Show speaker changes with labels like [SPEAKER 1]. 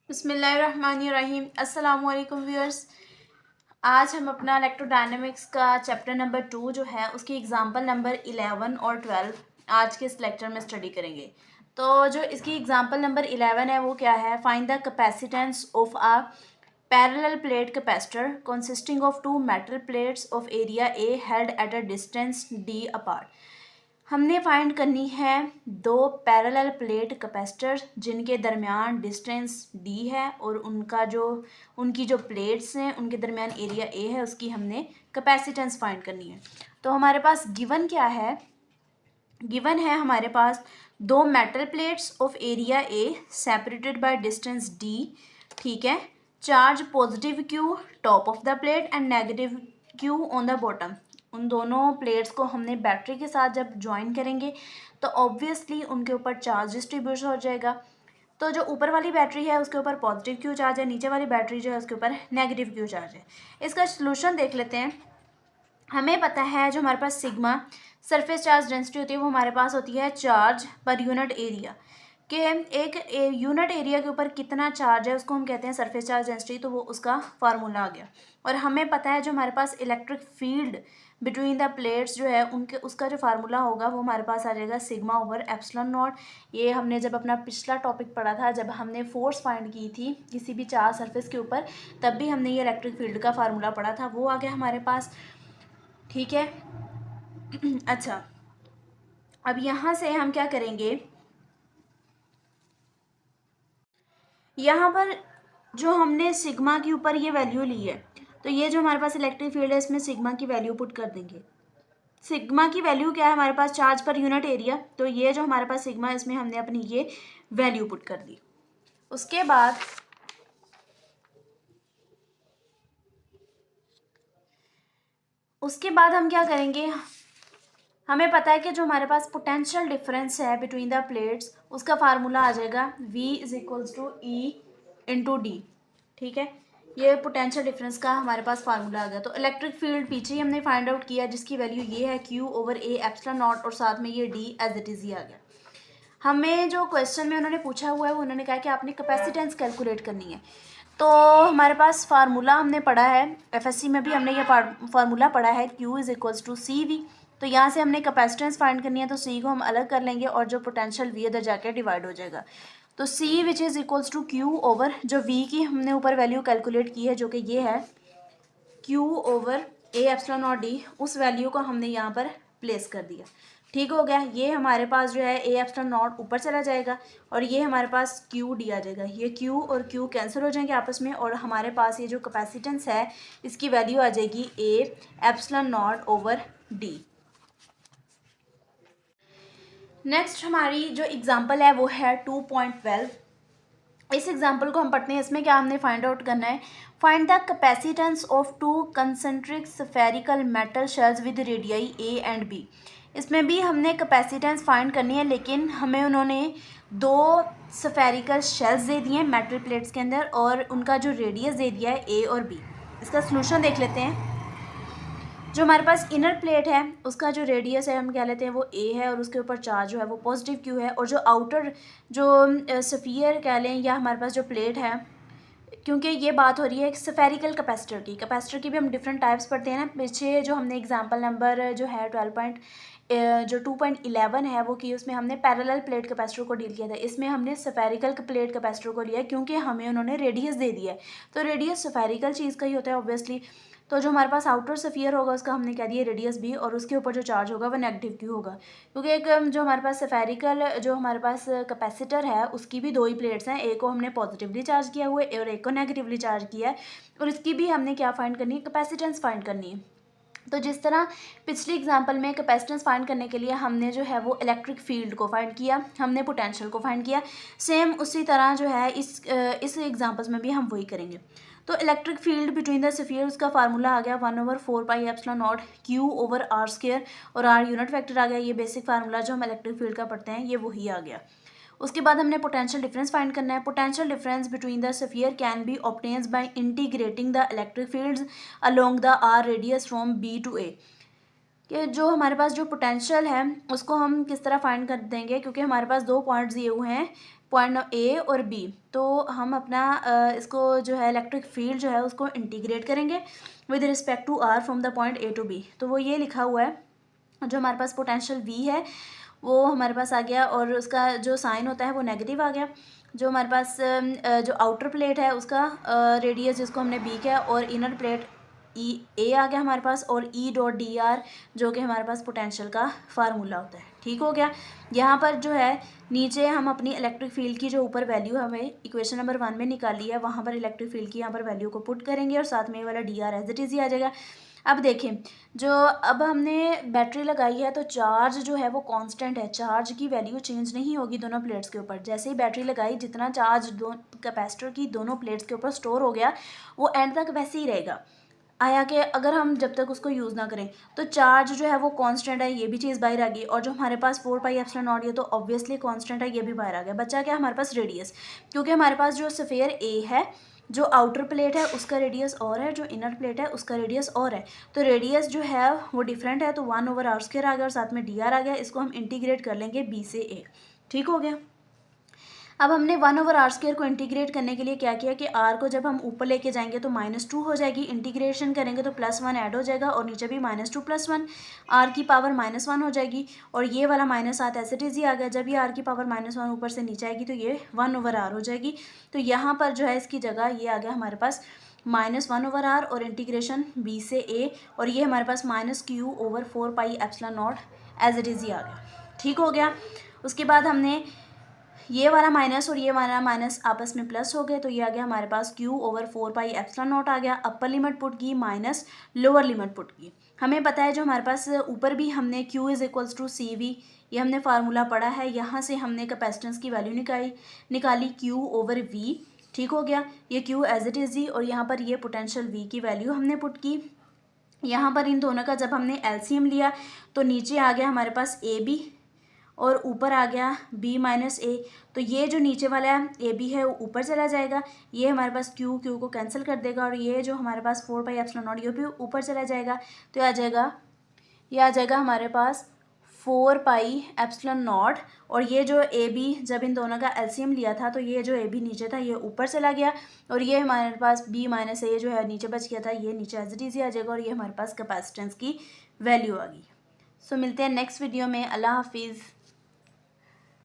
[SPEAKER 1] बिस्मिल्लाहिर्रहमानिर्रहीम। अस्सलामु अलैकुम व्यूअर्स। आज हम अपना इलेक्ट्रोडायनेमिक्स का चैप्टर नंबर 2 जो है उसकी एग्जांपल नंबर 11 और 12 आज के इस लेक्चर में स्टडी करेंगे। तो जो इसकी एग्जांपल नंबर 11 है वो क्या है, find the capacitance of a parallel plate capacitor consisting of two metal plates of area A held at a distance D apart. हमने फाइंड करनी है दो पैरेलल प्लेट कैपेसिटर जिनके दरमियान डिस्टेंस d है और उनकी जो प्लेट्स हैं उनके दरमियान एरिया a है, उसकी हमने कैपेसिटेंस फाइंड करनी है। तो हमारे पास गिवन क्या है, गिवन है हमारे पास दो metal plates of area a separated by distance d, ठीक है। Charge positive q top of the plate and negative q on the bottom. उन दोनों प्लेट्स को हमने बैटरी के साथ जब ज्वाइन करेंगे तो ऑब्वियसली उनके ऊपर चार्ज डिस्ट्रीब्यूशन हो जाएगा। तो जो ऊपर वाली बैटरी है उसके ऊपर पॉजिटिव क्यू चार्ज है, नीचे वाली बैटरी जो है उसके ऊपर नेगेटिव क्यू चार्ज है। इसका सोल्यूशन देख लेते हैं। हमें पता है जो हमारे पास सिग्मा सरफेस चार्ज डेंसिटी होती है वो हमारे पास होती है चार्ज पर यूनिट एरिया, कि एक यूनिट एरिया के ऊपर कितना चार्ज है उसको हम कहते हैं सरफेस चार्ज डेंसिटी। तो वो उसका फार्मूला आ गया। और हमें पता है जो हमारे पास electric field between the plates जो है उनके उसका जो फार्मूला होगा वो हमारे पास आ जाएगा सिग्मा ओवर एप्सिलॉन नॉट। ये हमने जब अपना पिछला टॉपिक पढ़ा था, जब हमने फोर्स फाइंड की थी किसी भी चार्ज सरफेस के ऊपर, तब भी हमने ये इलेक्ट्रिक फील्ड का फार्मूला पढ़ा था, वो आ गया हमारे पास, ठीक है। अच्छा, अब यहाँ से हम क्या करेंगे, यहाँ पर जो हमने सिग्मा के ऊपर ये वैल्यू ली है तो ये जो हमारे पास इलेक्ट्रिक फील्ड है इसमें सिग्मा की वैल्यू पुट कर देंगे। सिग्मा की वैल्यू क्या है हमारे पास, चार्ज पर यूनिट एरिया। तो ये जो हमारे पास सिग्मा है इसमें हमने अपनी ये वैल्यू पुट कर दी। उसके बाद हम क्या करेंगे, हमें पता है कि जो हमारे पास पोटेंशियल डिफरेंस है बिटवीन द प्लेट्स उसका फार्मूला आ जाएगा V is equals to E into D, ठीक है। ये पोटेंशियल डिफरेंस का हमारे पास फार्मूला आ गया। तो इलेक्ट्रिक फील्ड पीछे ही हमने फाइंड आउट किया जिसकी वैल्यू ये है Q over A epsilon naught और साथ में ये D एज इट इज ही आ गया। हमें जो क्वेश्चन में उन्होंने पूछा हुआ है वो उन्होंने कहा कि आपने कैपेसिटेंस कैलकुलेट करनी है। तो हमारे पास फार्मूला हमने पढ़ा है, एफएससी में भी हमने ये फार्मूला पढ़ा है Q is equals to C V. तो यहाँ से हमने कैपेसिटेंस फाइंड करनी है तो C को हम अलग कर लेंगे और जो पोटेंशियल V इधर जाके डिवाइड हो जाएगा। तो C which is equals to Q over जो V की हमने ऊपर वैल्यू कैलकुलेट की है जो कि ये है Q over A epsilon not D, उस वैल्यू को हमने यहाँ पर प्लेस कर दिया। ठीक हो गया। ये हमारे पास जो है A एप्सिलॉन नॉट ऊपर चला जाएगा और ये हमारे पास Q D आ जाएगा। ये Q और Q कैंसिल हो जाएंगे आपस में और हमारे पास ये जो कैपेसिटेंस है इसकी वैल्यू आ जाएगी A epsilon not over D। Next हमारी जो एग्जांपल है वो है 2.12। इस एग्जांपल को हम पढ़ते हैं। इसमें क्या हमने फाइंड आउट करना है, find the capacitance of two concentric spherical metal shells with radii A and B. इसमें भी हमने कैपेसिटेंस फाइंड करनी है लेकिन हमें उन्होंने दो स्फेरिकल शेल्स दे दिए हैं मेटल प्लेट्स के अंदर और उनका जो रेडियस दे दिया है ए और बी। इसका सोल्यूशन देख लेते हैं। जो हमारे पास इनर प्लेट है उसका जो रेडियस है हम कह लेते हैं वो ए है और उसके ऊपर चार्ज जो है वो पॉजिटिव क्यू है। और जो आउटर जो स्फीयर कह लें या हमारे पास जो प्लेट है, क्योंकि ये बात हो रही है एक स्फेरिकल कैपेसिटर की भी हम डिफरेंट टाइप्स पढ़ते हैं ना। पीछे जो हमने एग्जांपल नंबर जो है 2.11 है वो की, उसमें हमने पैरेलल प्लेट कैपेसिटर को डील किया था। इसमें हमने स्फेरिकल प्लेट कैपेसिटर को लिया क्योंकि हमें उन्होंने रेडियस दे दिया है। तो रेडियस स्फेरिकल चीज़ का ही होता है ऑब्वियसली। तो जो हमारे पास आउटर स्फीयर होगा उसका हमने कह दिया रेडियस बी और उसके ऊपर जो चार्ज होगा वो नेगेटिव क्यू होगा। क्योंकि एक जो हमारे पास स्फेरिकल जो हमारे पास कैपेसिटर है उसकी भी दो ही प्लेट्स हैं, एक को हमने पॉजिटिवली चार्ज किया हुआ है और एक को नेगेटिवली चार्ज किया है और इसकी भी हमने क्या फाइंड करनी है, कैपेसिटेंस फाइंड करनी है। तो जिस तरह पिछली एग्जांपल में कैपेसिटेंस फाइंड करने के लिए हमने जो है वो इलेक्ट्रिक फील्ड को फाइंड किया, हमने पोटेंशियल को फाइंड किया, सेम उसी तरह जो है इस एग्जांपल्स में भी हम वही करेंगे। तो electric field between the sphere उसका फार्मूला आ गया 1/4 पाई epsilon not Q over R square और R यूनिट वेक्टर आ गया। ये बेसिक फार्मूला जो हम इलेक्ट्रिक फील्ड का पढ़ते हैं ये वही आ गया। उसके बाद हमने पोटेंशियल डिफरेंस फाइंड करना है। Potential difference between the sphere can be obtained by integrating the electric fields along the R radius from B to A। कि जो हमारे पास जो पोटेंशियल है उसको हम किस तरह फाइंड कर देंगे, क्योंकि हमारे पास 2 पॉइंट्स दिए हुए हैं, पॉइंट ए और बी। तो हम अपना इसको जो है इलेक्ट्रिक फील्ड जो है उसको इंटीग्रेट करेंगे with respect to R from the point A to B. तो वो ये लिखा हुआ है, जो हमारे पास पोटेंशियल वी है वो हमारे पास आ गया और उसका जो साइन होता है वो नेगेटिव आ गया। जो हमारे पास जो आउटर प्लेट है उसका रेडियस जिसको हमने बी किया और इनर प्लेट ई ए आ गया हमारे पास, और ई डॉट डी आर जो कि हमारे पास पोटेंशियल का फार्मूला होता है। ठीक हो गया। यहाँ पर जो है नीचे हम अपनी इलेक्ट्रिक फील्ड की जो ऊपर वैल्यू हमें इक्वेशन नंबर 1 में निकाली है वहाँ पर इलेक्ट्रिक फील्ड की यहाँ पर वैल्यू को पुट करेंगे और साथ में ये वाला D R as it is ही आ जाएगा। अब देखें, जो अब हमने बैटरी लगाई है तो चार्ज जो है वो कांस्टेंट है, चार्ज की वैल्यू चेंज नहीं होगी दोनों प्लेट्स के ऊपर। जैसे ही बैटरी लगाई जितना चार्ज कैपेसिटर की दोनों प्लेट्स के ऊपर स्टोर हो गया वो एंड तक वैसे ही रहेगा। आया कि अगर हम जब तक उसको यूज़ ना करें तो चार्ज जो है वो कांस्टेंट है, ये भी चीज़ बाहर आ गई, और जो हमारे पास 4 पाई एप्सिलॉन नॉट ये तो ऑब्वियसली कांस्टेंट है, ये भी बाहर आ गया। बचा क्या हमारे पास? रेडियस। क्योंकि हमारे पास जो स्फीयर ए है, जो आउटर प्लेट है उसका रेडियस और है, जो इनर प्लेट है उसका रेडियस और है, तो रेडियस जो है वो डिफरेंट है, तो 1/r² आ गया और साथ में डी आर आ गया। इसको हम इंटीग्रेट कर लेंगे बी से ए। ठीक हो गया। अब हमने 1/r² को इंटीग्रेट करने के लिए क्या किया कि r को जब हम ऊपर लेके जाएंगे तो -2 हो जाएगी, इंटीग्रेशन करेंगे तो +1 ऐड हो जाएगा और नीचे भी -2 + 1 r की पावर -1 हो जाएगी, और ये वाला -7 ऐसे इट इज़ ही आ गया। जब ये r की पावर -1 ऊपर से नीचे आएगी तो ये 1/r हो जाएगी। तो यहाँ पर जो है इसकी जगह ये आ गया हमारे पास -1/r और इंटीग्रेशन b से a, और ये हमारे पास -q/4 pi epsilon naught as it is ही आ गया। ठीक हो गया। उसके बाद हमने ये वाला माइनस और ये वाला माइनस आपस में प्लस हो गए, तो ये आ गया हमारे पास q/4 पाई एप्सिलॉन नॉट आ गया। अपर लिमिट पुट की माइनस लोअर लिमिट पुट की। हमें पता है जो हमारे पास ऊपर भी हमने q = CV ये हमने फार्मूला पढ़ा है, यहाँ से हमने कैपेसिटेंस की वैल्यू निकाली q/v। ठीक हो गया। ये q एज इट इज़ ही, और यहाँ पर ये पोटेंशियल v की वैल्यू हमने पुट की। यहाँ पर इन दोनों का जब हमने एलसीएम लिया तो नीचे आ गया हमारे पास ए बी और ऊपर आ गया b - a। तो ये जो नीचे वाला ए बी है वो ऊपर चला जाएगा, ये हमारे पास क्यू को कैंसिल कर देगा, और ये जो हमारे पास 4 पाई एप्सिलॉन नॉट ये भी ऊपर चला जाएगा। तो ये आ जाएगा हमारे पास 4 पाई एप्सिलॉन नॉट, और ये जो ए बी जब इन दोनों का एलसीएम लिया था तो ये जो ए बी नीचे था ये ऊपर चला गया, और ये हमारे पास b - a जो है नीचे बच गया था, ये नीचे एज इट इज़ आ जाएगा, और ये हमारे पास कैपेसिटेंस की वैल्यू आ गई। सो मिलते हैं नेक्स्ट वीडियो में। अल्लाह हाफिज़।